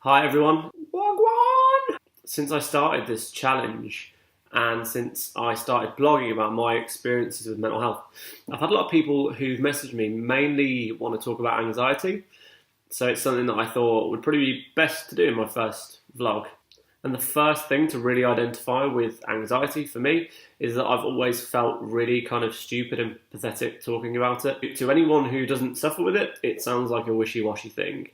Hi everyone. Wagwan! Since I started this challenge and since I started blogging about my experiences with mental health, I've had a lot of people who've messaged me mainly want to talk about anxiety. So it's something that I thought would probably be best to do in my first vlog. And the first thing to really identify with anxiety for me is that I've always felt really kind of stupid and pathetic talking about it. To anyone who doesn't suffer with it, it sounds like a wishy-washy thing.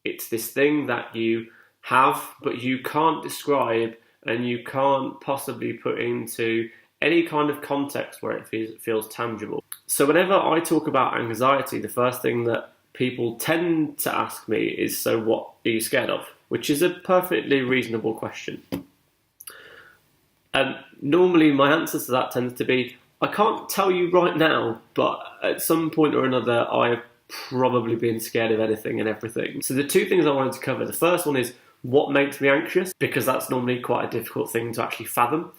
It's this thing that you have, but you can't describe and you can't possibly put into any kind of context where it feels tangible. So whenever I talk about anxiety, the first thing that people tend to ask me is, so what are you scared of? Which is a perfectly reasonable question. And normally my answer to that tends to be, I can't tell you right now, but at some point or another, I've probably been scared of anything and everything. So the two things I wanted to cover, the first one is what makes me anxious, because that's normally quite a difficult thing to actually fathom.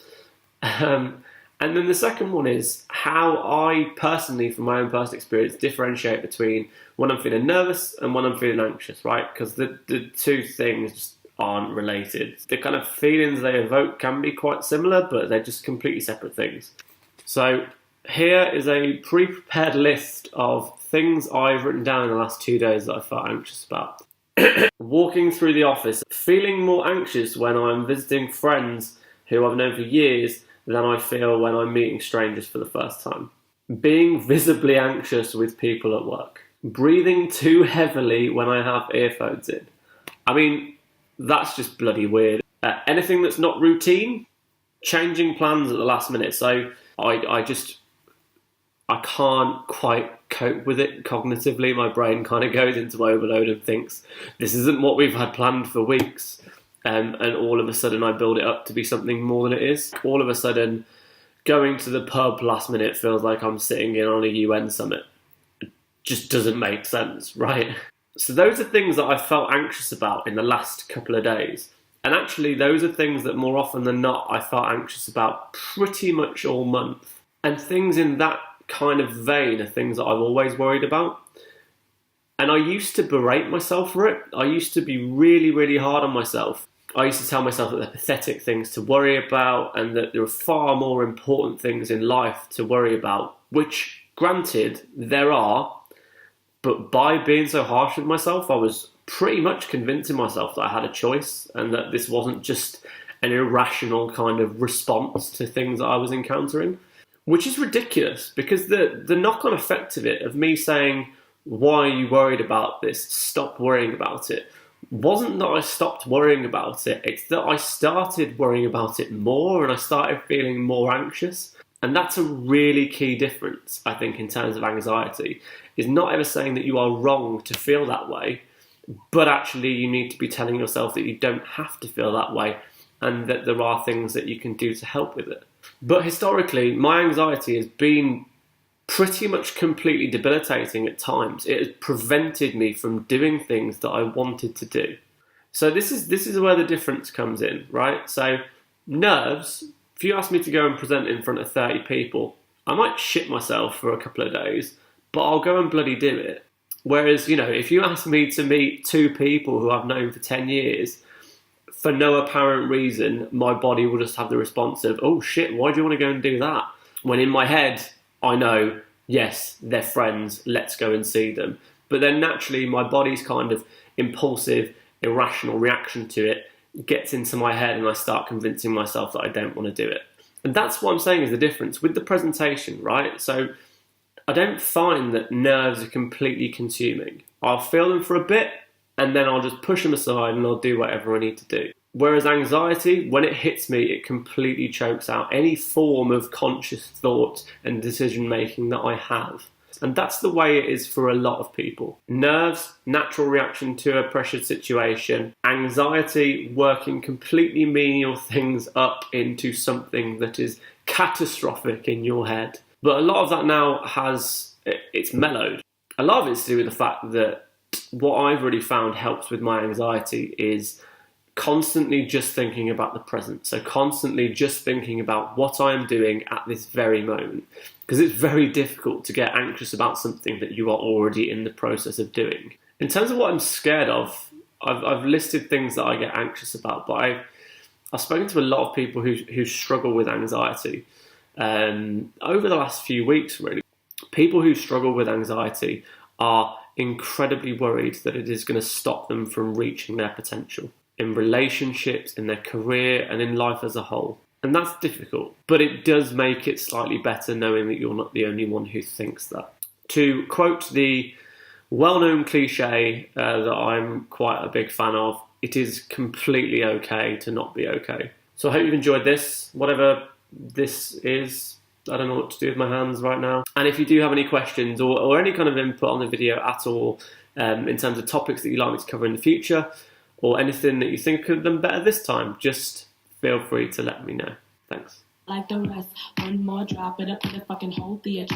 And then the second one is how I personally, from my own personal experience, differentiate between when I'm feeling nervous and when I'm feeling anxious, right? Because the two things just aren't related. The kind of feelings they evoke can be quite similar, but they're just completely separate things. So here is a pre-prepared list of things I've written down in the last 2 days that I felt anxious about. Walking through the office, feeling more anxious when I'm visiting friends who I've known for years than I feel when I'm meeting strangers for the first time. Being visibly anxious with people at work. Breathing too heavily when I have earphones in. I mean, that's just bloody weird. Anything that's not routine, changing plans at the last minute. So I can't quite cope with it cognitively. My brain kind of goes into overload and thinks, this isn't what we've had planned for weeks. And all of a sudden I build it up to be something more than it is. All of a sudden, going to the pub last minute feels like I'm sitting in on a UN summit. It just doesn't make sense, right? So those are things that I felt anxious about in the last couple of days. And actually, those are things that more often than not I felt anxious about pretty much all month. And things in that kind of vein are things that I've always worried about. And I used to berate myself for it. I used to be really, really hard on myself. I used to tell myself that they're pathetic things to worry about and that there are far more important things in life to worry about, which, granted, there are, but by being so harsh with myself, I was pretty much convincing myself that I had a choice and that this wasn't just an irrational kind of response to things that I was encountering, which is ridiculous because the knock-on effect of it, of me saying, why are you worried about this? Stop worrying about it. Wasn't that I stopped worrying about it, it's that I started worrying about it more and I started feeling more anxious. And that's a really key difference, I think, in terms of anxiety, is not ever saying that you are wrong to feel that way, but actually you need to be telling yourself that you don't have to feel that way and that there are things that you can do to help with it. But historically, my anxiety has been pretty much completely debilitating at times. It has prevented me from doing things that I wanted to do. So this is where the difference comes in, right? So nerves, if you ask me to go and present in front of 30 people, I might shit myself for a couple of days, but I'll go and bloody do it. Whereas, if you ask me to meet 2 people who I've known for 10 years, for no apparent reason, my body will just have the response of, oh shit, why do you want to go and do that? When in my head, I know, yes, they're friends, let's go and see them. But then naturally, my body's kind of impulsive, irrational reaction to it gets into my head and I start convincing myself that I don't want to do it. And that's what I'm saying is the difference with the presentation, right? So I don't find that nerves are completely consuming. I'll feel them for a bit and then I'll just push them aside and I'll do whatever I need to do. Whereas anxiety, when it hits me, it completely chokes out any form of conscious thought and decision making that I have. And that's the way it is for a lot of people. Nerves, natural reaction to a pressured situation. Anxiety, working completely menial things up into something that is catastrophic in your head. But a lot of that now it's mellowed. A lot of it's to do with the fact that what I've really found helps with my anxiety is constantly just thinking about the present. So constantly just thinking about what I am doing at this very moment. Because it's very difficult to get anxious about something that you are already in the process of doing. In terms of what I'm scared of, I've listed things that I get anxious about, but I've spoken to a lot of people who struggle with anxiety over the last few weeks, really. People who struggle with anxiety are incredibly worried that it is going to stop them from reaching their potential in relationships, in their career, and in life as a whole. And that's difficult, but it does make it slightly better knowing that you're not the only one who thinks that. To quote the well-known cliche that I'm quite a big fan of, it is completely okay to not be okay. So I hope you've enjoyed this, whatever this is. I don't know what to do with my hands right now. And if you do have any questions or any kind of input on the video at all, in terms of topics that you'd like me to cover in the future, or anything that you think could have done better this time, just feel free to let me know. Thanks. Like the rest, one more, drop it up in the fucking whole theater.